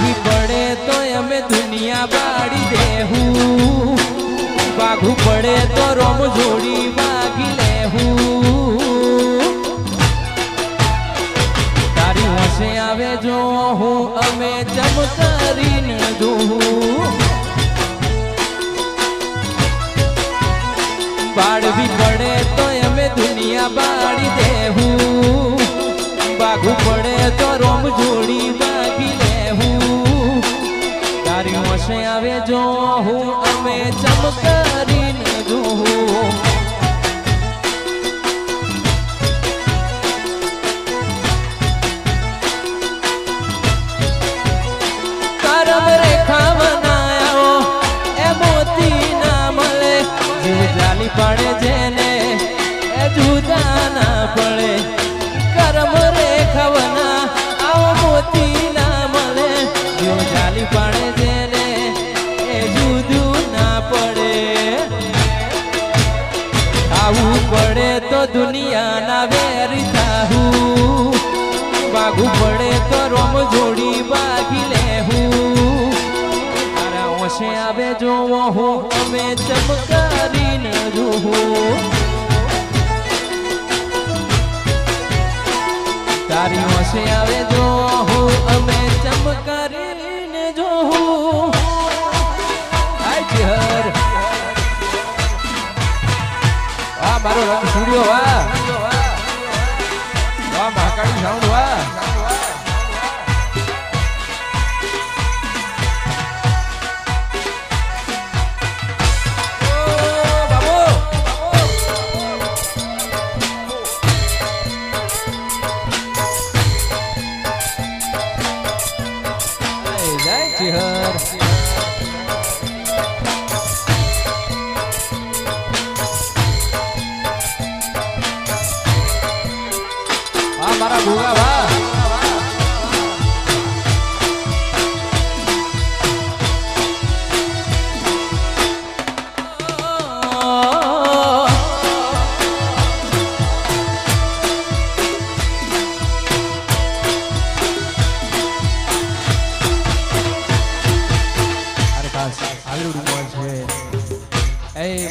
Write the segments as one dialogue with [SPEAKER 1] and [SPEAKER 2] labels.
[SPEAKER 1] પાડવી પડે તો અમે દુનિયા બાળી દેહું, વાઘું પડે તો રોમ જોડી વાગી લેહું. તારી હોશે આવે જો હું અમે જમ કરીને જોઉં. પાડવી પડે તો અમે દુનિયા બાળી દેહું, વાઘું પડે તો રોમ જોડી વાગી લેહું. તારી હોશે આવે જો હું અમે જમ કરીને જોઉં. કરમ રેખા બનાયો એ મોતી ના મળે, જીવ જાલી પડે જેને એ જુદા ના પડે. કરમ રેખા બના આવો મોતી ના મળે, જીવ જાલી પડે જેને એ જુદું ના પડે. આવું પડે તો દુનિયાના વેરી થાહું, વાઘું પડે તો રોમ જોડી વાગી લેહું. તારા ઓછે આવે જોવો હું અમે ચમકારીને જોઉં. તારી ઓછે આવે જો હું અમે ચમકારીને જોઉં. હર વાહ મારો રંગ સ્ટુડિયો, વાહ વાહ મહાકાળી સાઉન્ડ, વાહ. મારા ભૂગા વાહ.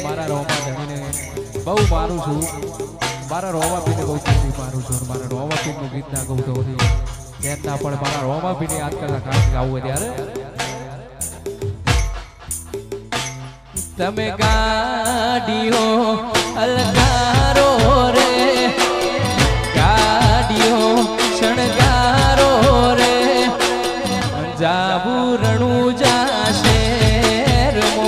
[SPEAKER 1] મારા રોમા ધણીને બહુ મારું છું, મારા રોમા પીને બહુ ખુશી મારું છું. મારા રોમા પીનું ગીત ના ગૌતો નથી એમના, પણ મારા રોમા પીને યાદ કરતા ખાસ ગાવું ત્યારે તમે ગાડીઓ અલકારો રે, ગાડીઓ શણગારો રે, જાવું રણું જાશે રમો.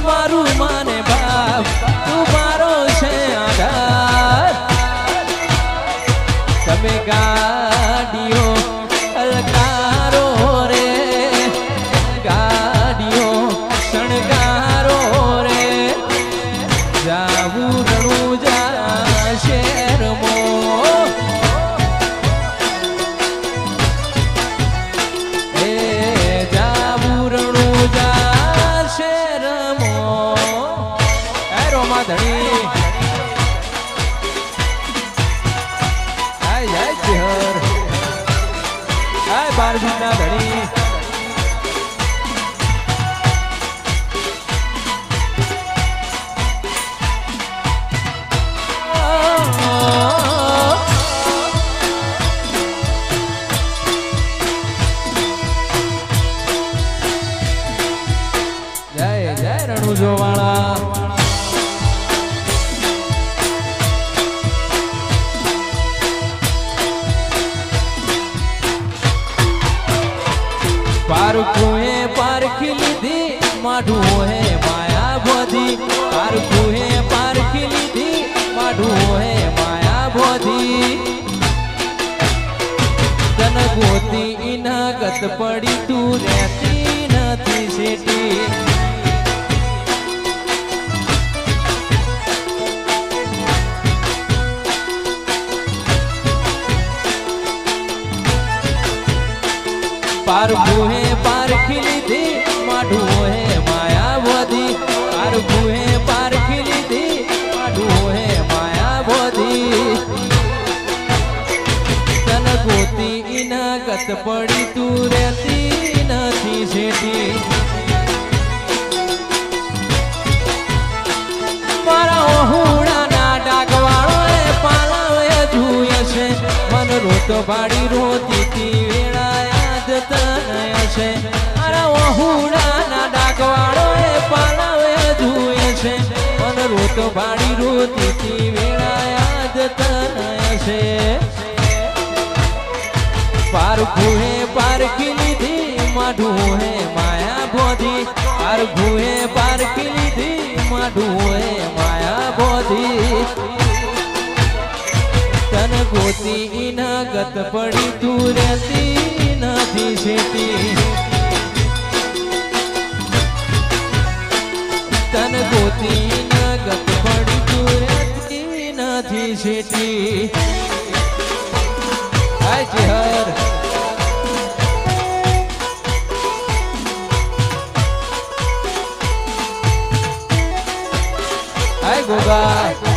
[SPEAKER 1] મારું માને બાપ તું મારો છે આધાર. તમે ગાડીઓ અલકારો રે, ગાડીઓ શણગારો રે, જાવું રણું જાશે રમો. એ જાવું રણું જાશે રમો. એ રોમા ધણી આય આય ચેહર આય બારબીના ધણી. જય જય રણુજો વાળા. પારખુએ પારખી લીધી માઢું હે માયા બોધી. પારખુએ પારખી લીધી માઢું હે માયા બોધી. ગત પડી તું રહેતી નથી શેઠી पारखू है पारखी लीधी माढू है माया बोधी पारखू है पारखी लीधी माढू है माया बोधी तन गोती इना गत पड़ी तू रहती नहीं शेठी मारा ओहुड़ा ना डागवाड़ो है पालावे जुए से मन रोतो बाड़ी रोती थी वेड़ाया છે અરે ઓહુડા ના ડાકવાળો એ પાલાવે જુએ છે મન રોતો ભાડી રોતી થી વેળાયા જતન છે પારખું હે પારખી લીધી માઢું હે માયા બોધી પારખું હે પારખી લીધી માઢું હે માયા બોધી તન ગોતી ઇના ગત પડી તું રહેતી નથી શેઠી તન ગોતી ના ગત પડી તું રહેતી નથી શેઠી હાય ચેહર હાય ગોગા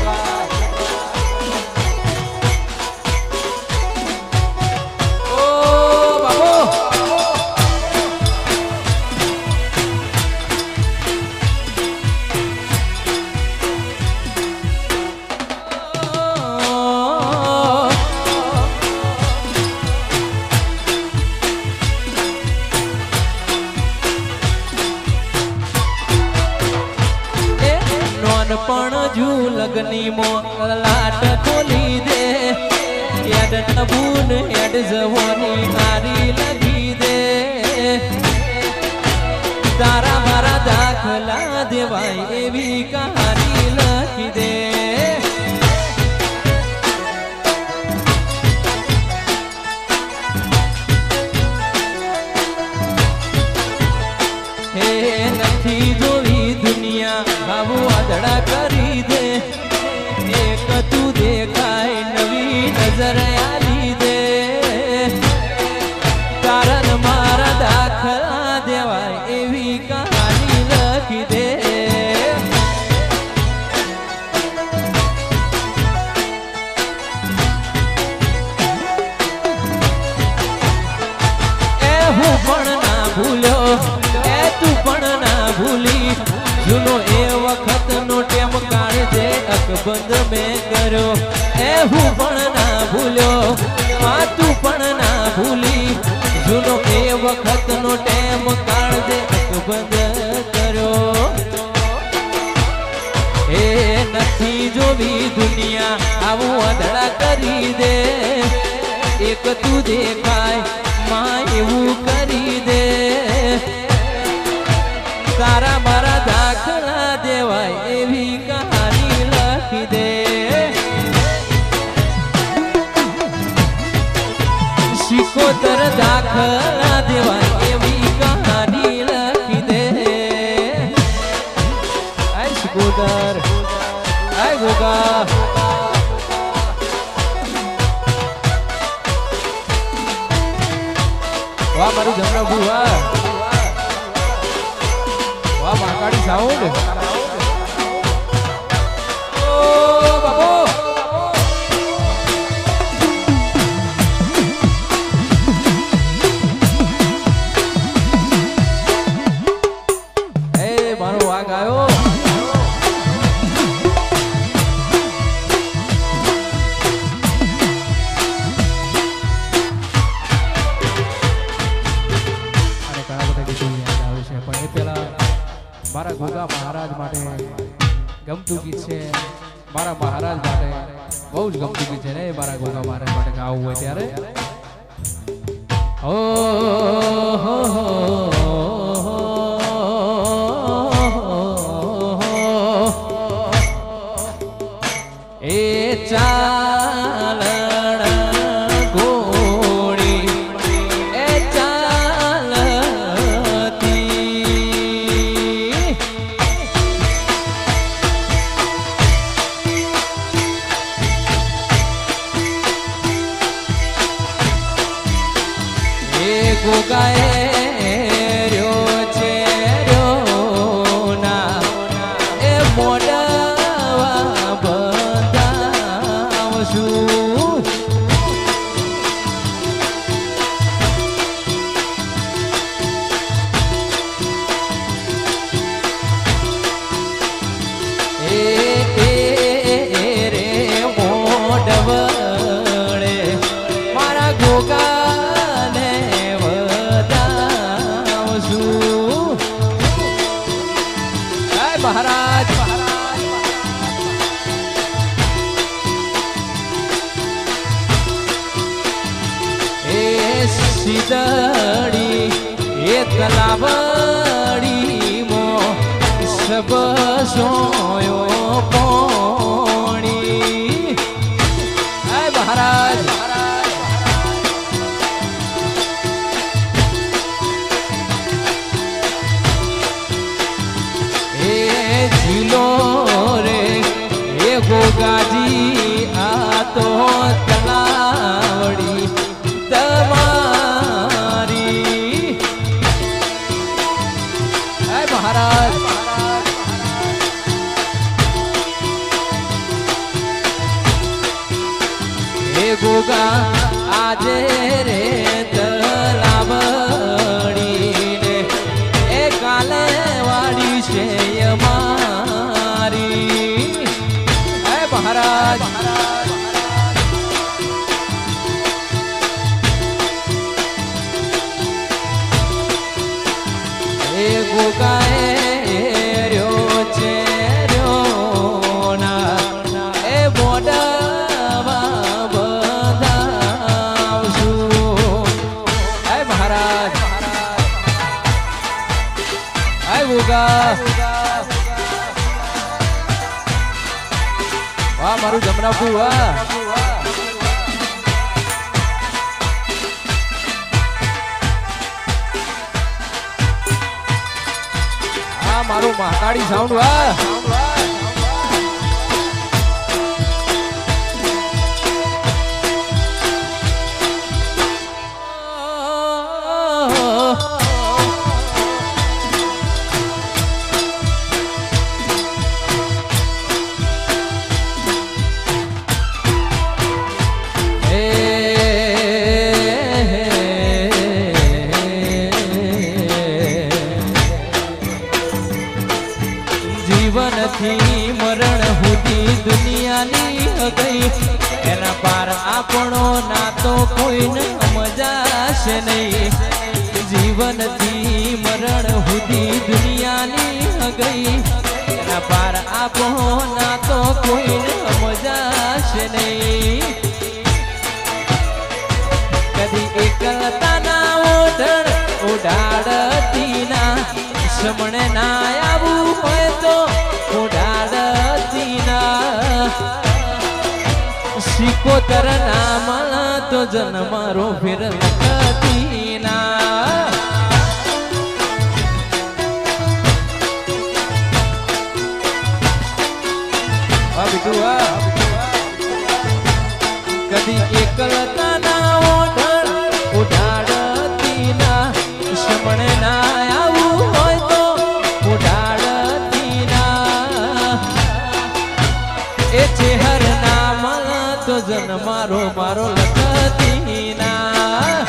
[SPEAKER 1] पण जू लगनी मो लाट खोली दे याद नबून याद जवानी हारी लगी दे तारा मारा दाखला देवाय एवी कहानी लखी दे हे नथी जोई दुनिया बाबू आदड़ा करी दे एक तू देखाय नवी नजर आली दे कारण मारा दाखला देवाय एवी कहानी लखी दे ए हूँ पण ना भूलो ए तू पण ना भूली जुनो ए वखत नो टेम काढ़ दे अकबंद में करो ए हूँ पण ना भूलो आ तू पण ना भूली जुनो ए वखत नो टेम काढ़ दे अकबंद करो ए नथी जोवी दुनिया आवू अधड़ा करी दे एक तू देखाय मां एवू करी दे तारा मारा दाखला देवाय एवी कहानी लखी दे शिकोतर दाखला देवाय एवी कहानी लखी दे आय शिकोतर आय गोगा वाह मारू जमना बुआ वाह महाकाली साउंड ओ बाबू ए मारो वाग आयो अरे घણા બધા ગીતો યાદ આવે છે પણ એ પેલા मारा गोगा महाराज माटे गमतू गीत छे मारा महाराज माटे बहु ज गमतू गीत छे ने मारा गोगा महाराज माटे गावुं होय त्यारे ओ हो ए चालण घोड़ी ए चाल ગોગાએ રહ્યો છે રહ્યો ના એ મોડવા બતાવશું રે મોડવળે મારા ગોગાને વધાવશું હે મહારાજ એ સીધડી એ તલાવડી મો સબ સોયો પોણી હે મહારાજ એ જીલો રે એ ગોગાજી આ તો તલાવડી તમારી હે મહારાજ હે ગોગા આજે રે તલાવડીને એ કાલે વાડી છે અમારી હે મહારાજ એ ગોગાએ રહ્યો છે રહ્યો ના એ મોડવા બતાવશું હે મહારાજ હે ગોગા વાહ મારું જમનાપુ વાહ મારું મહાકાળી સાઉન્ડ વાહ જીવનથી મરણ સુધી દુનિયાની ગઈ એના પાર આપણો નાતો કોઈને મજાશે નહીં જીવનથી મરણ સુધી દુનિયાની ગઈ એના પાર આપણો નાતો કોઈને મજાશે નહીં કદી એકલતાના ઓઢણ ઉડાડતી ના સમણે ના આવું હોય તો ઉડાડતી ના સિકોતર નામ તો જન્મારો ફેર લખતી ના કદી એકલતા ના ઓઢણ ઉડાડતી ના સમણે ના આવું હોય તો ઉડાડતી ના એ ચેહર નામ તો જન્મારો મારો લખતી ના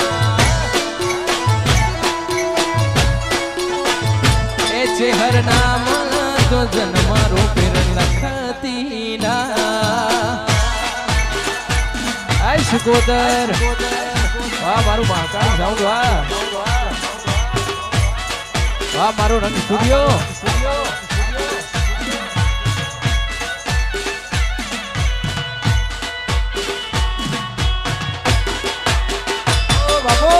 [SPEAKER 1] એ ચેહર નામ તો જન્મારો ફેર લખતી ના આય સુકોદર વાહ મારું મહાકાળી સાઉન્ડ વાહ વાહ મારો રંગ સ્ટુડિયો બાપુ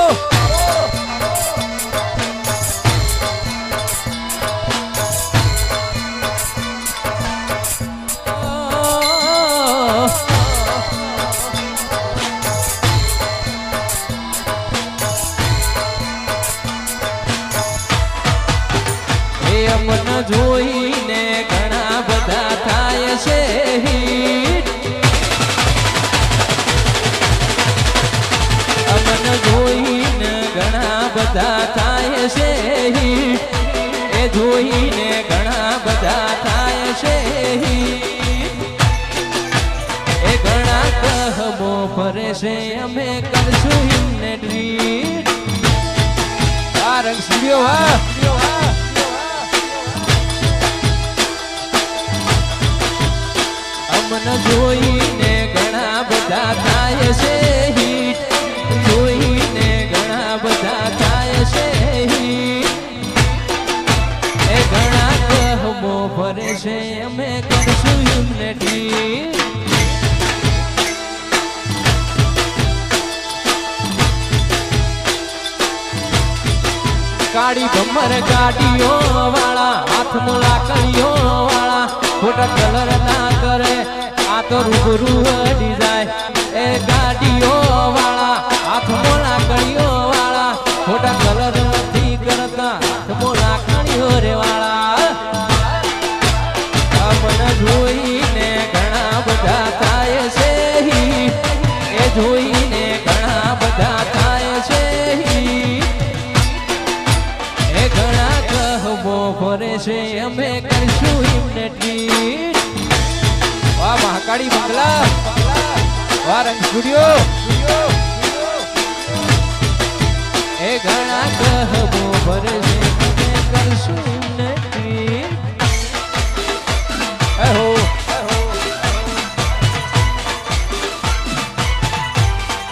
[SPEAKER 1] અમન જોઈને ઘણા બધા થાય છે અમન જોઈને ઘણા બધા થાય છે હિટ, એ જોઈને ઘણા બધા થાય છે હિટ, એ ઘણા કહબો ફરે છે અમે કરશું એમને ટ્રીટ. આ રંગ સ્ટુડિયો હા અમને જોઈને ઘણા બધા થાય છે હિટ, જોઈને ઘણા બધા થાય છે હિટ, એ ઘણા કહબો ફરે છે અમે કરશું એમને ટ્રીટ. કાળી ભમર ગાડીઓ વાળા, હાથમાં લાકડીઓ વાળા, ખોટા કલર ના કરે આ તો રૂબરૂ અડી જાય. એ ગાડીઓ વાળા, હાથમાં લાકડીઓ વાળા, ખોટા કલર નથી કરતા, હાથમાં લાકડીઓ રે વાળા. મને જોઈને ઘણા બધા થાય છે હિટ, એ જોઈને ઘણા બધા થાય છે હિટ, એ ઘણા કહબો ફરે છે અમે કરશું એમને ટ્રીટ. વાહ મહાકાળી બંગલા, વાહ રંગ સ્ટુડિયો, એ ઘણા કહબો ફરે છે અમે કરશું એમને ટ્રીટ. હો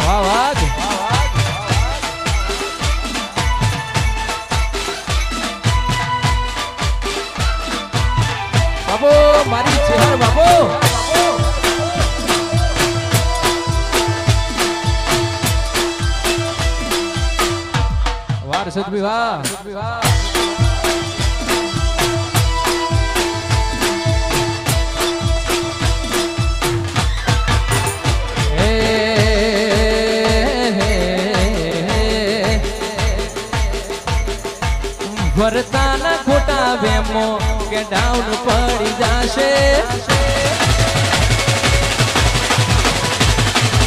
[SPEAKER 1] વાહ વાહ બાબો મારી ચેહર બાબો. વાર સદભી વાહ ભરતાના ખોટા વેમો કે ડાઉન પડી જાશે,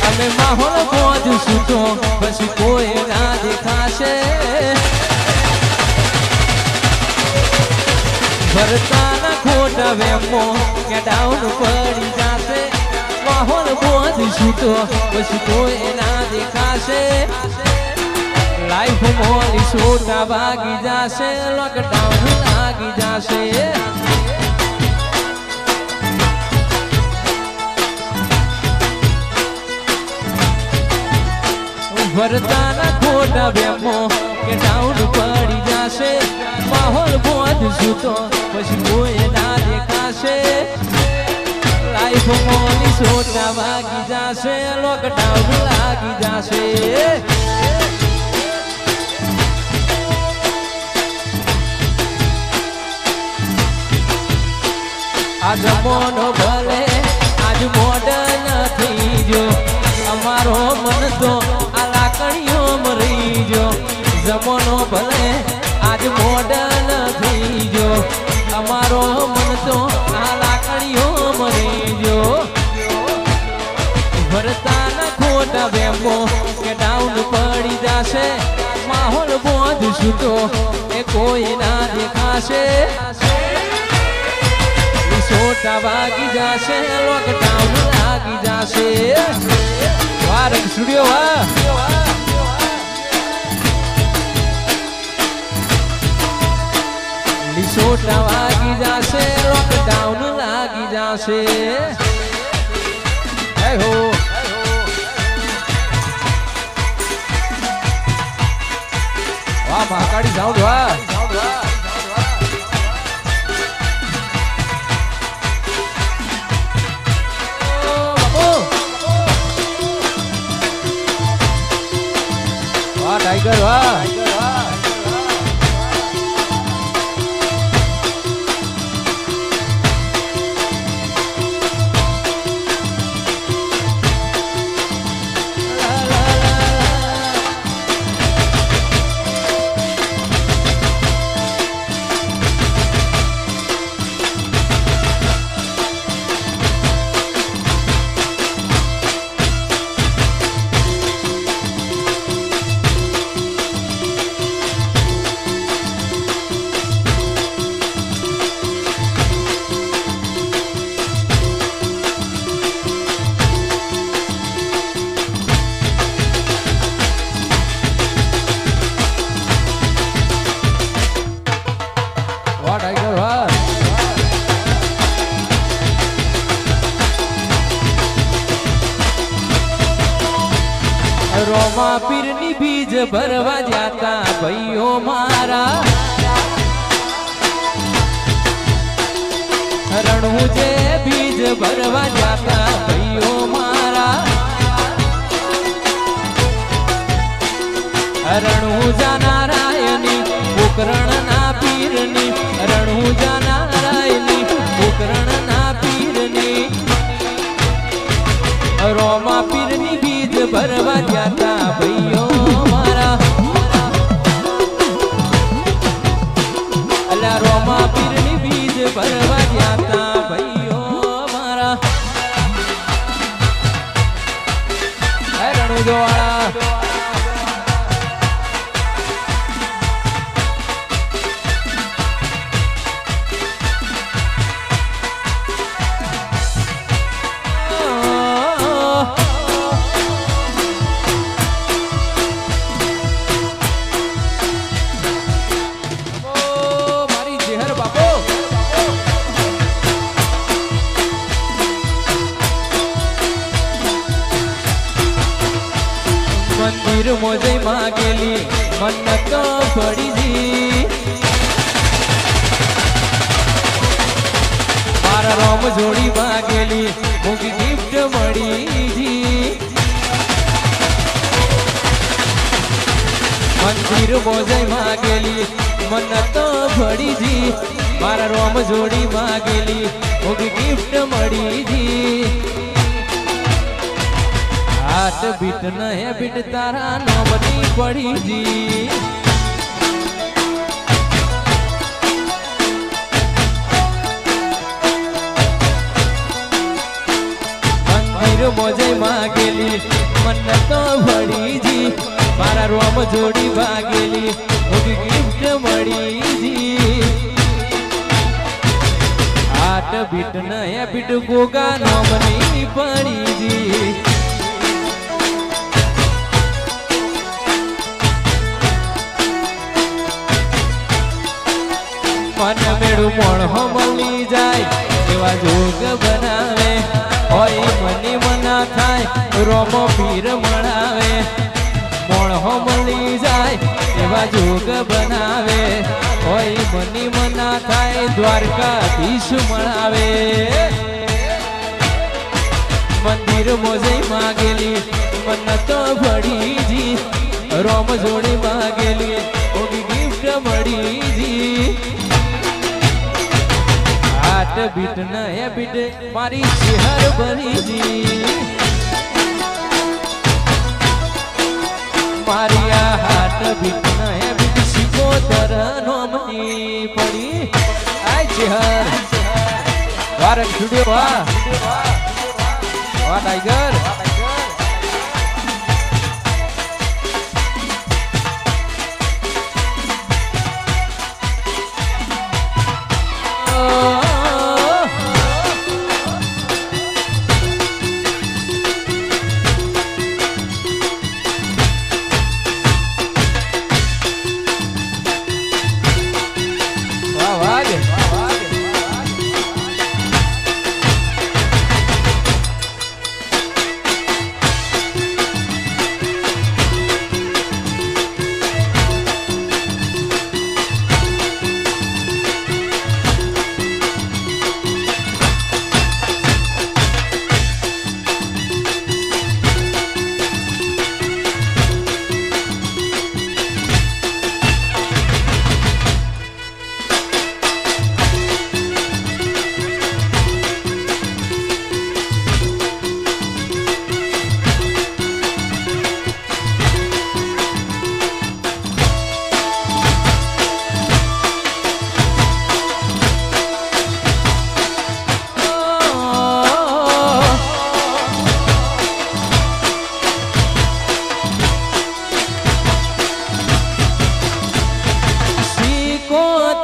[SPEAKER 1] અમે માહોલ પહોંચશું તો પછી કોઈ ના દેખાશે. ભરતાના ખોટા વેમો કે ડાઉન પડી જાશે, માહોલ પહોંચશું તો પછી કોઈ ના દેખાશે. લાઈફ મોલી છોટા વાગી જાશે, લોકડાઉન લાગી જાશે. ભરતાના ખોટા વેમો કે ડાઉન પડી જાશે, માહોલ પહોંચશું તો પછી કોઈ ના દેખાશે. લાઈફ મોલી છોટા વાગી જાશે, લોકડાઉન લાગી જાશે. આ જમાનો ભલે આજ મોડર્ન થઈ જો, અમારો મન તો આ લાકડીઓ મરી જો. જમાનો ભલે આજ મોડર્ન થઈ જો, અમારો મન તો આ લાકડીઓ મરી જો. ભરતાના ખોટા વેમો કે ડાઉન પડી જાશે, માહોલ બોંધશું તો એ કોઈ ના દેખાશે. છોટા વાગી જાશે, લોકડાઉન લાગી જાશે. વાહ રંગ સ્ટુડિયો વાહ છોટા વાગી જાશે, લોકડાઉન લાગી જાશે. હો વાહ મહાકાળી સાઉન્ડ વાહ. टाइगर वाह રોમા પીરની બીજ ભરવા જાતા ભાઈઓ મારા રણું જે બીજ ભરવા જાતા ભાઈઓ મારા રણું જાનારાયની પોકરણના પીરની રણું જાનારાયની પોકરણના પીરની રોમા પીરની બીજ ભરવા જાતા ભાઈઓ મારા અલા રોમા પીરની બીજ ભરવા જાતા ભાઈઓ મારા રણુ જોવાળા મંદિર મોજે માગેલી મન્નત પડીજી મારા રોમ જોડી માગેલી મોગી ગિફ્ટ મળીજી મંદિર મોજે માગેલી મન્નત પડીજી મારા રોમ જોડી માગેલી મોગી ગિફ્ટ મળીજી હાટ બીટ ન હે બીટ તારા નોમની પડી જી મંદિર મોજે માગેલી મન્નત ભળી જી મારા રોમ જોડી ભાગેલી મોગી ગિફ્ટ મળી જી હાટ બીટ ન હે બીટ ગોગા નોમની પડી જી મન મેળું મોણ મળી જાય એવા જોગ બનાવે હોય મને મના થાય રોમો પીર મળાવે મોણ મળી જાય એવા જોગ બનાવે હોય મને મના થાય દ્વારકાધીશ મળાવે મંદિર મોજે માગેલી મન્નત ભળીજી રોમ જોડી માગેલી ઓગી ગિફ્ટ મળીજી હાટ બીટ ન હે બીટ મારી શહેર બનીજી મારી આ હાટ બીટ ન હે બીટ શિકોતર નોમની પડી આય શહેર વારક સ્ટુડિયો વાહ ટાઈગર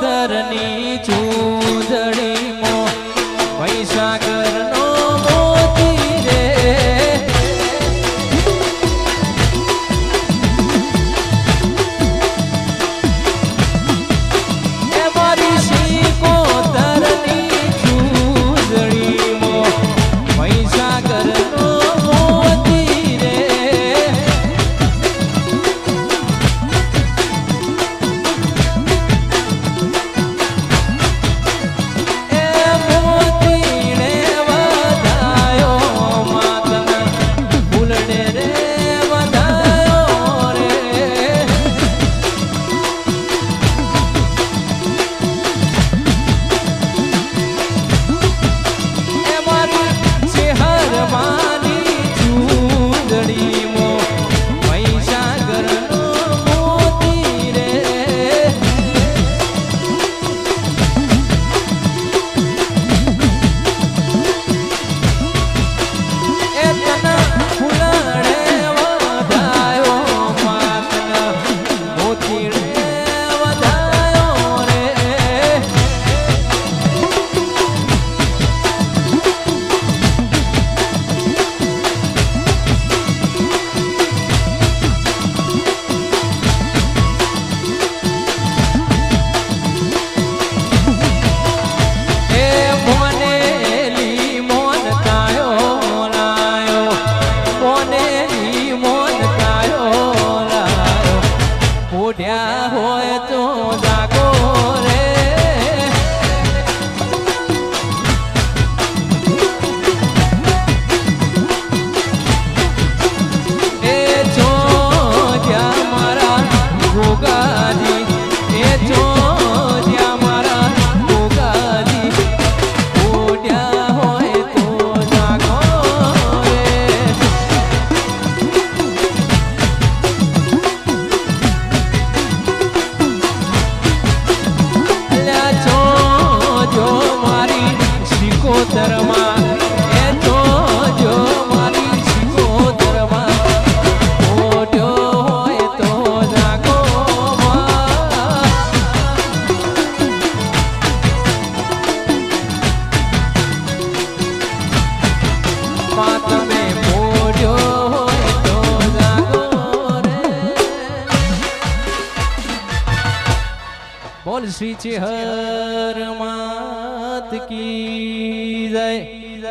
[SPEAKER 1] તરની ચૂંદડીમાં મહીસાગરનો મોતી રે એ મારી શીકોતરની ચૂંદડીમાં મહીસાગરનો મોતી રે બોલ શ્રી ચેહર માત કી જય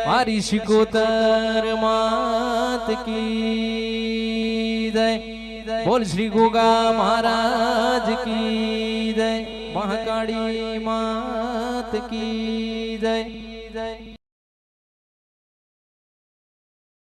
[SPEAKER 1] મારી શિકોતર માત કી જય બોલ શ્રી ગોગા મહારાજ કી જય મહાકાળી માત કી જય જય